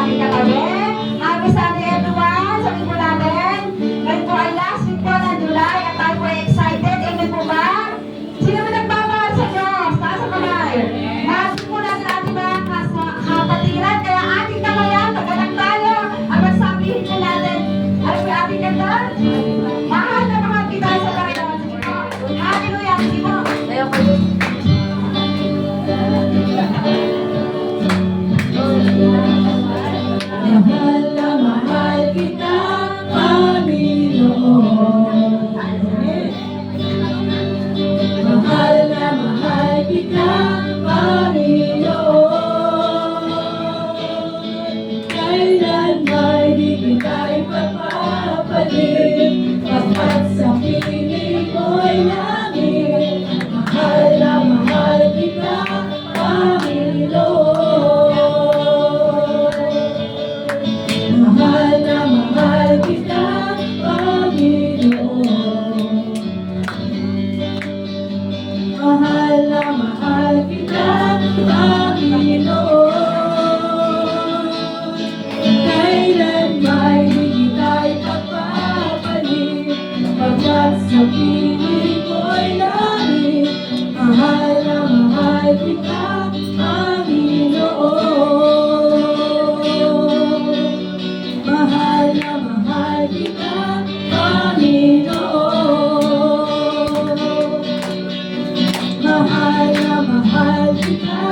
aking katabi. Happy Sunday everyone! Sabi po natin, ngayon po ay last week po ng July at tayo po ay excited. Amen po ba? Sino mo nagbabawal sa Diyos? Taas ang kamay. Mahal po natin ating mga kapatiran. Kaya ating kamayan, tagalang tayo. Ang magsabihin po natin, ano po ating ganda? Mahal na mahal kita sa Panginoon. Sige po. Hallelujah. Sige po. Tayo kayo. Mahal na mahal kita, Panginoon. Mahal na mahal kita, Panginoon. Kailan ba'y di kita ipapapalit, pagkat sa piling ko'y langit. Mahal na mahal kita, Panginoon. Mahal na mahal kita, Panginoon. Mahal na mahal kita, Panginoon. Kailan ba'y di kita ipapapalit, pagkat sa piling ko'y langit. Mahal na mahal kita, Panginoon. Mahal na mahal kita, Panginoon. Mahal na mahal kita,